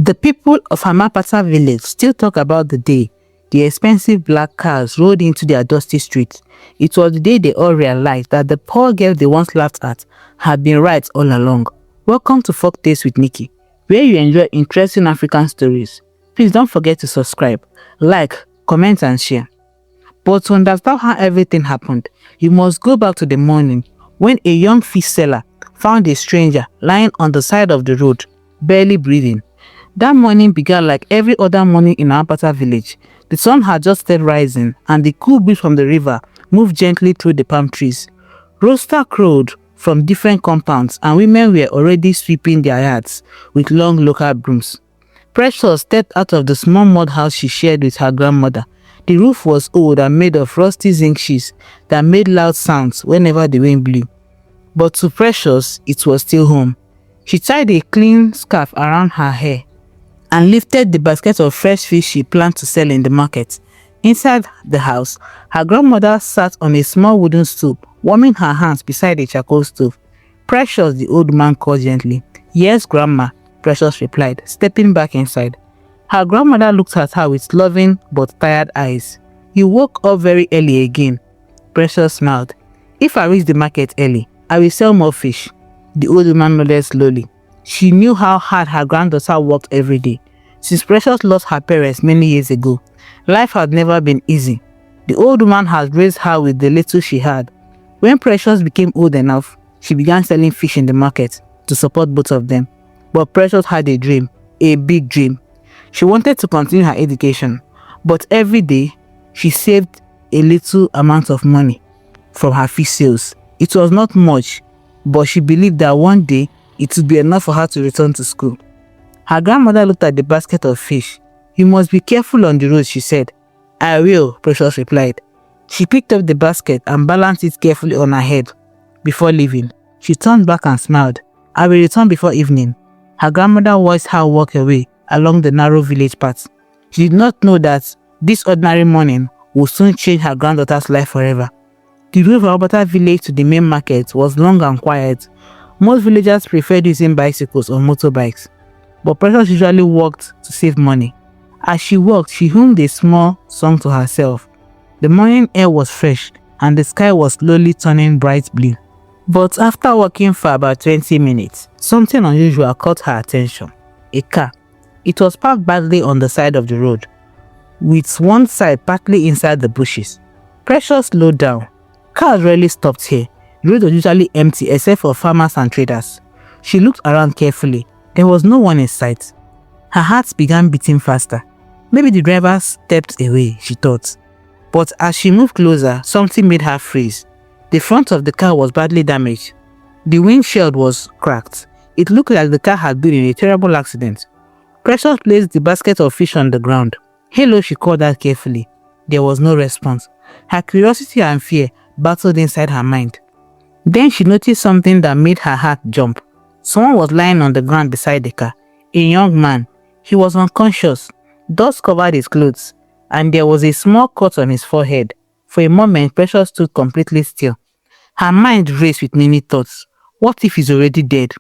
The people of Hamapata village still talk about the day the expensive black cars rolled into their dusty streets. It was the day they all realized that the poor girl they once laughed at had been right all along. Welcome to Folktales with Nikki, where you enjoy interesting African stories. Please don't forget to subscribe, like, comment and share. But to understand how everything happened, you must go back to the morning when a young fish seller found a stranger lying on the side of the road, barely breathing. That morning began like every other morning in Hamapata village. The sun had just started rising and the cool breeze from the river moved gently through the palm trees. Rooster crowed from different compounds and women were already sweeping their yards with long local brooms. Precious stepped out of the small mud house she shared with her grandmother. The roof was old and made of rusty zinc sheets that made loud sounds whenever the wind blew. But to Precious, it was still home. She tied a clean scarf around her hair and lifted the basket of fresh fish she planned to sell in the market. Inside the house, her grandmother sat on a small wooden stool, warming her hands beside a charcoal stove. Precious, the old man called gently. "Yes, Grandma," Precious replied, stepping back inside. Her grandmother looked at her with loving but tired eyes. "You woke up very early again." Precious smiled. "If I reach the market early, I will sell more fish." The old woman nodded slowly. She knew how hard her granddaughter worked every day. Since Precious lost her parents many years ago, life had never been easy. The old woman had raised her with the little she had. When Precious became old enough, she began selling fish in the market to support both of them. But Precious had a dream, a big dream. She wanted to continue her education, but every day she saved a little amount of money from her fish sales. It was not much, but she believed that one day it would be enough for her to return to school. Her grandmother looked at the basket of fish. "You must be careful on the road," she said. "I will," Precious replied. She picked up the basket and balanced it carefully on her head. Before leaving, she turned back and smiled. "I will return before evening." Her grandmother watched her walk away along the narrow village path. She did not know that this ordinary morning would soon change her granddaughter's life forever. The road from Hamapata village to the main market was long and quiet. Most villagers preferred using bicycles or motorbikes, but Precious usually walked to save money. As she walked, she hummed a small song to herself. The morning air was fresh and the sky was slowly turning bright blue. But after walking for about 20 minutes, something unusual caught her attention. A car. It was parked badly on the side of the road, with one side partly inside the bushes. Precious slowed down. Cars rarely stopped here. The road was usually empty except for farmers and traders. She looked around carefully. There was no one in sight. Her heart began beating faster. Maybe the driver stepped away, she thought. But as she moved closer, something made her freeze. The front of the car was badly damaged. The windshield was cracked. It looked like the car had been in a terrible accident. Precious placed the basket of fish on the ground. "Hello," she called out carefully. There was no response. Her curiosity and fear battled inside her mind. Then she noticed something that made her heart jump. Someone was lying on the ground beside the car. A young man. He was unconscious. Dust covered his clothes, and there was a small cut on his forehead. For a moment, Precious stood completely still. Her mind raced with many thoughts. What if he's already dead?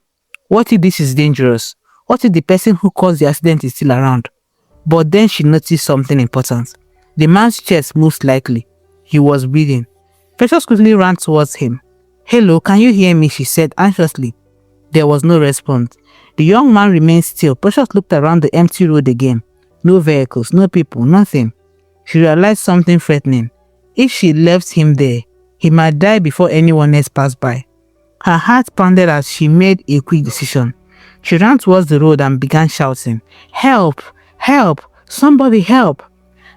What if this is dangerous? What if the person who caused the accident is still around? But then she noticed something important. The man's chest moved slightly. He was breathing. Precious quickly ran towards him. "Hello, can you hear me?" she said anxiously. There was no response. The young man remained still. Precious looked around the empty road again. No vehicles, no people, nothing. She realized something threatening. If she left him there, he might die before anyone else passed by. Her heart pounded as she made a quick decision. She ran towards the road and began shouting, "Help! Help! Somebody help!"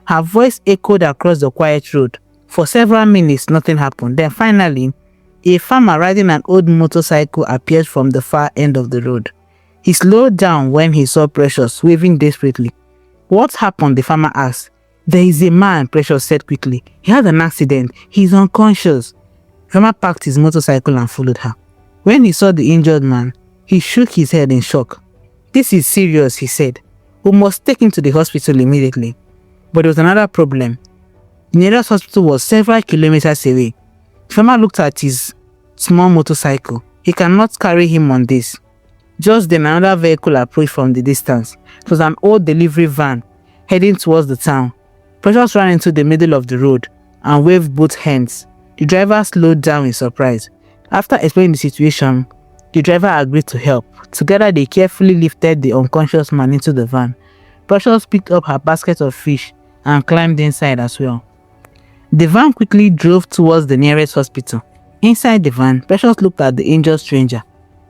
Her voice echoed across the quiet road. For several minutes, nothing happened. Then finally, a farmer riding an old motorcycle appeared from the far end of the road. He slowed down when he saw Precious, waving desperately. "What happened?" the farmer asked. "There is a man," Precious said quickly. "He had an accident. He's unconscious." The farmer parked his motorcycle and followed her. When he saw the injured man, he shook his head in shock. "This is serious," he said. "We must take him to the hospital immediately." But there was another problem. The nearest hospital was several kilometers away. The farmer looked at his small motorcycle. He cannot carry him on this. Just then, another vehicle approached from the distance. It was an old delivery van heading towards the town. Precious ran into the middle of the road and waved both hands. The driver slowed down in surprise. After explaining the situation, the driver agreed to help. Together, they carefully lifted the unconscious man into the van. Precious picked up her basket of fish and climbed inside as well. The van quickly drove towards the nearest hospital. Inside the van, Precious looked at the injured stranger.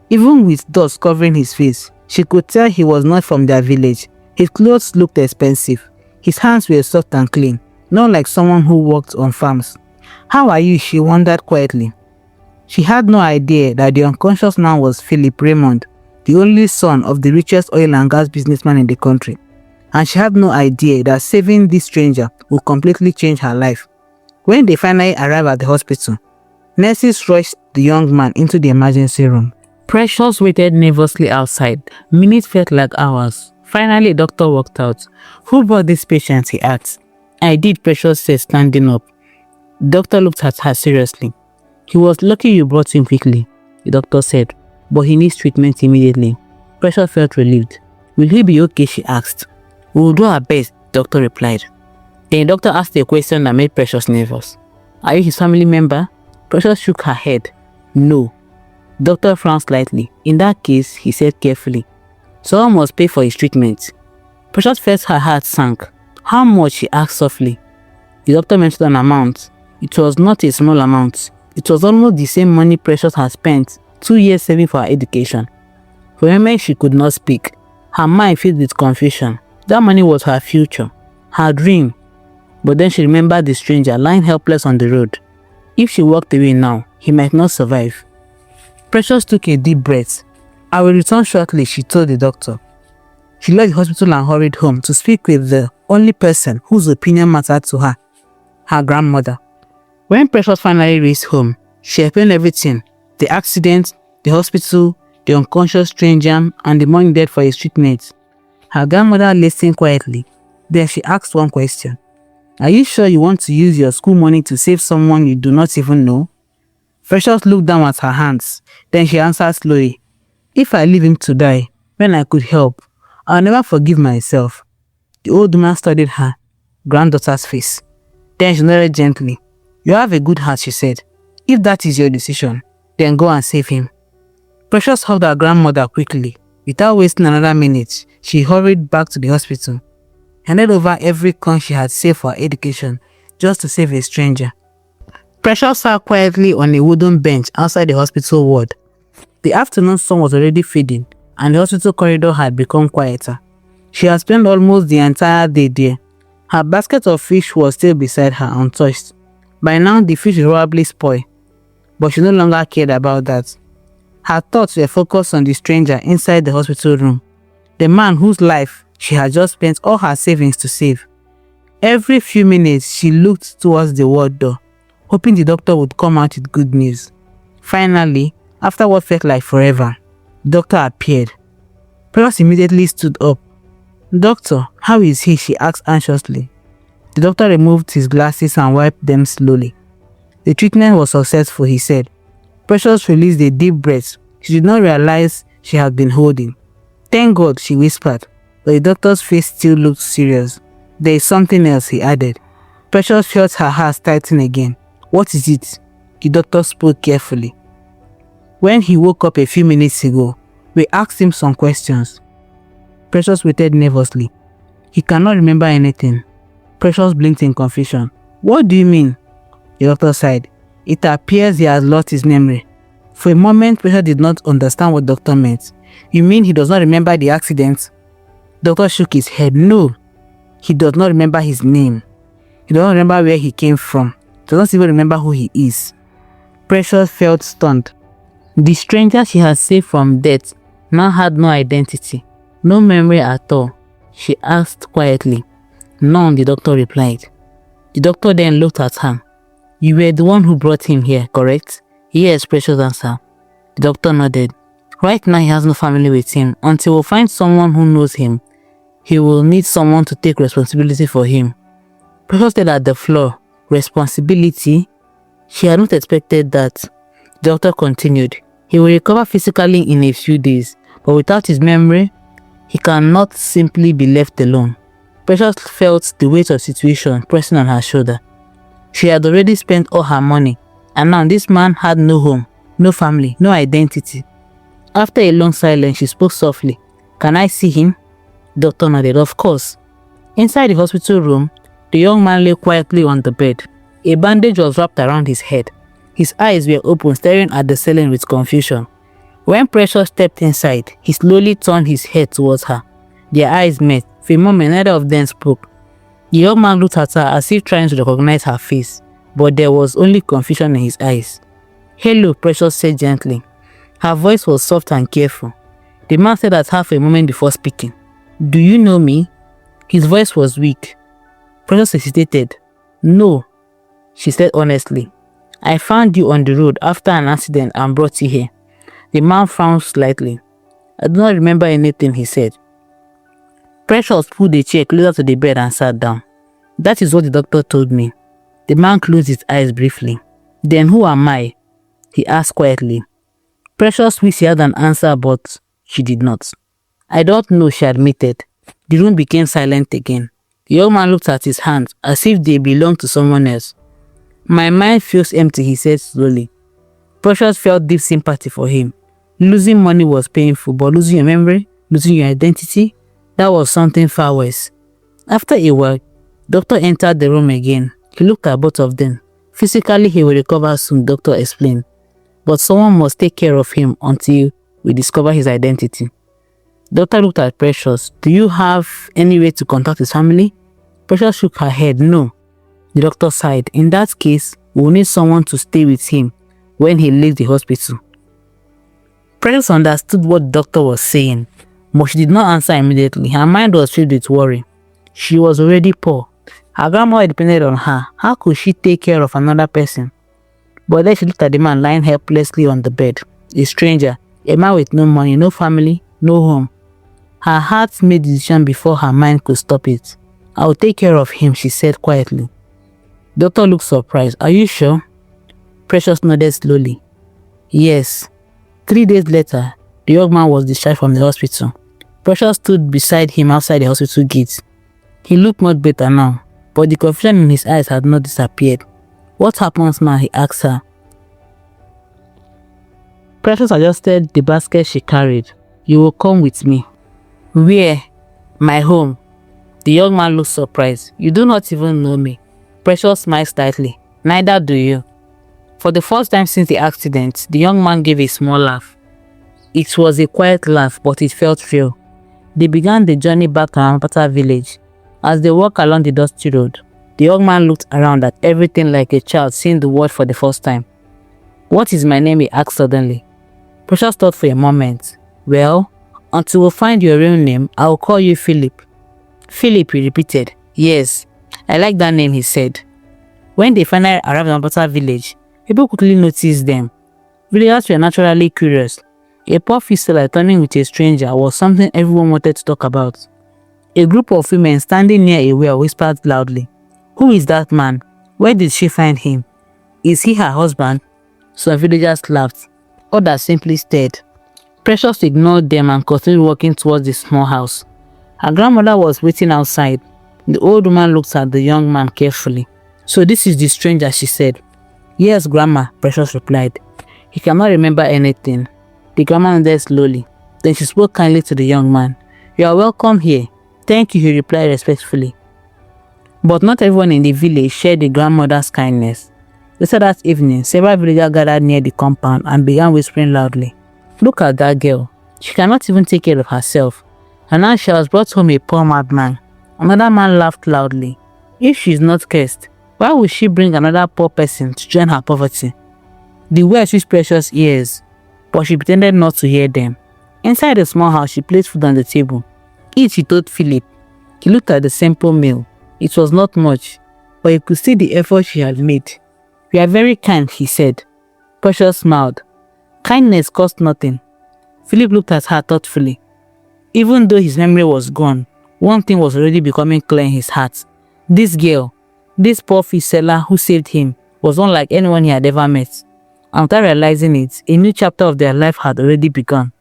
Even with dust covering his face, she could tell he was not from their village. His clothes looked expensive. His hands were soft and clean, not like someone who worked on farms. "How are you?" she wondered quietly. She had no idea that the unconscious man was Philip Raymond, the only son of the richest oil and gas businessman in the country. And she had no idea that saving this stranger would completely change her life. When they finally arrived at the hospital, nurses rushed the young man into the emergency room. Precious waited nervously outside. Minutes felt like hours. Finally, a doctor walked out. "Who brought this patient?" he asked. "I did," Precious said, standing up. The doctor looked at her seriously. "He was lucky you brought him quickly," the doctor said, "but he needs treatment immediately." Precious felt relieved. "Will he be okay?" she asked. "We will do our best," the doctor replied. Then the doctor asked a question that made Precious nervous. "Are you his family member?" Precious shook her head. "No." The doctor frowned slightly. "In that case," he said carefully, "someone must pay for his treatment." Precious felt her heart sank. "How much?" she asked softly. The doctor mentioned an amount. It was not a small amount. It was almost the same money Precious had spent 2 years saving for her education. For a moment she could not speak. Her mind filled with confusion. That money was her future, her dream. But then she remembered the stranger lying helpless on the road. If she walked away now, he might not survive. Precious took a deep breath. "I will return shortly," she told the doctor. She left the hospital and hurried home to speak with the only person whose opinion mattered to her, her grandmother. When Precious finally reached home, she explained everything: the accident, the hospital, the unconscious stranger, and the money needed for his treatment. Her grandmother listened quietly. Then she asked one question. "Are you sure you want to use your school money to save someone you do not even know?" Precious looked down at her hands. Then she answered slowly, "If I leave him to die, when I could help, I'll never forgive myself." The old woman studied her granddaughter's face. Then she nodded gently. "You have a good heart," she said. "If that is your decision, then go and save him." Precious hugged her grandmother quickly. Without wasting another minute, she hurried back to the hospital, handed over every coin she had saved for her education, just to save a stranger. Precious sat quietly on a wooden bench outside the hospital ward. The afternoon sun was already fading, and the hospital corridor had become quieter. She had spent almost the entire day there. Her basket of fish was still beside her, untouched. By now, the fish would probably spoil, but she no longer cared about that. Her thoughts were focused on the stranger inside the hospital room, the man whose life she had just spent all her savings to save. Every few minutes, she looked towards the ward door, hoping the doctor would come out with good news. Finally, after what felt like forever, the doctor appeared. Precious immediately stood up. "Doctor, how is he?" she asked anxiously. The doctor removed his glasses and wiped them slowly. "The treatment was successful," he said. Precious released a deep breath she did not realize she had been holding. "Thank God," she whispered, but the doctor's face still looked serious. "There is something else," he added. Precious felt her heart tighten again. "What is it?" The doctor spoke carefully. "When he woke up a few minutes ago, we asked him some questions." Precious waited nervously. "He cannot remember anything." Precious blinked in confusion. "What do you mean?" The doctor sighed. "It appears he has lost his memory." For a moment, Precious did not understand what the doctor meant. "You mean he does not remember the accident?" The doctor shook his head. "No, he does not remember his name. He does not remember where he came from. He does not even remember who he is." Precious felt stunned. The stranger she had saved from death now had no identity, no memory at all. She asked quietly. "None," the doctor replied. The doctor then looked at her. "You were the one who brought him here, correct?" "Yes," Precious answered. The doctor nodded. "Right now he has no family with him. Until we find someone who knows him, he will need someone to take responsibility for him." Precious stared at the floor. Responsibility? She had not expected that. The doctor continued. "He will recover physically in a few days, but without his memory, he cannot simply be left alone. Precious felt the weight of the situation pressing on her shoulder. She had already spent all her money, and now this man had no home, no family, no identity. After a long silence, she spoke softly. "Can I see him?" Doctor nodded. "Of course." Inside the hospital room, the young man lay quietly on the bed. A bandage was wrapped around his head. His eyes were open, staring at the ceiling with confusion. When Precious stepped inside, he slowly turned his head towards her. Their eyes met. For a moment, neither of them spoke. The young man looked at her as if trying to recognize her face, but there was only confusion in his eyes. "Hello," Precious said gently. Her voice was soft and careful. The man said at her for a moment before speaking. "Do you know me?" His voice was weak. Precious hesitated. "No," she said honestly. "I found you on the road after an accident and brought you here." The man frowned slightly. "I do not remember anything," he said. Precious pulled a chair closer to the bed and sat down. "That is what the doctor told me." The man closed his eyes briefly. "Then who am I?" he asked quietly. Precious wished she had an answer, but she did not. "I don't know," she admitted. The room became silent again. The young man looked at his hands as if they belonged to someone else. "My mind feels empty," he said slowly. Precious felt deep sympathy for him. Losing money was painful, but losing your memory, losing your identity, that was something far worse. After a while, Doctor entered the room again. He looked at both of them. "Physically, he will recover soon," Doctor explained. "But someone must take care of him until we discover his identity." Doctor looked at Precious. "Do you have any way to contact his family?" Precious shook her head. "No." The doctor sighed. "In that case, we will need someone to stay with him when he leaves the hospital." Precious understood what the doctor was saying, but she did not answer immediately. Her mind was filled with worry. She was already poor. Her grandmother depended on her. How could she take care of another person? But then she looked at the man lying helplessly on the bed. A stranger, a man with no money, no family, no home. Her heart made the decision before her mind could stop it. "I will take care of him," she said quietly. Doctor looked surprised. "Are you sure?" Precious nodded slowly. "Yes." 3 days later, the young man was discharged from the hospital. Precious stood beside him outside the hospital gate. He looked much better now, but the confusion in his eyes had not disappeared. "What happens now?" he asked her. Precious adjusted the basket she carried. "You will come with me." "Where?" "My home." The young man looked surprised. "You do not even know me." Precious smiled slightly. "Neither do you." For the first time since the accident, the young man gave a small laugh. It was a quiet laugh, but it felt real. They began the journey back to Ampata village. As they walked along the dusty road, the young man looked around at everything like a child seeing the world for the first time. "What is my name?" he asked suddenly. Precious thought for a moment. "Well, until we find your real name, I will call you Philip." "Philip," he repeated. "Yes, I like that name," he said. When they finally arrived at Ampata village, people quickly noticed them. Villagers were naturally curious. A poor seller turning with a stranger was something everyone wanted to talk about. A group of women standing near a well whispered loudly, "Who is that man? Where did she find him? Is he her husband?" Some villagers laughed. Others simply stared. Precious ignored them and continued walking towards the small house. Her grandmother was waiting outside. The old woman looked at the young man carefully. "So this is the stranger," she said. "Yes, Grandma," Precious replied. "He cannot remember anything." The grandma nodded slowly. Then she spoke kindly to the young man. "You are welcome here." "Thank you," he replied respectfully. But not everyone in the village shared the grandmother's kindness. Later that evening, several villagers gathered near the compound and began whispering loudly. "Look at that girl. She cannot even take care of herself. And now she has brought home a poor madman." Another man laughed loudly. "If she is not cursed, why would she bring another poor person to join her poverty?" The words reached Precious' ears, but she pretended not to hear them. Inside the small house, she placed food on the table. "Eat," she told Philip. He looked at the simple meal. It was not much, but he could see the effort she had made. "You are very kind," he said. Precious smiled. Kindness cost nothing. Philip looked at her thoughtfully. Even though his memory was gone, one thing was already becoming clear in his heart. This girl, this poor fish seller who saved him, was unlike anyone he had ever met. And without realizing it, a new chapter of their life had already begun.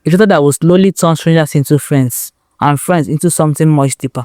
a traitor that will slowly turn strangers into friends and friends into something much deeper.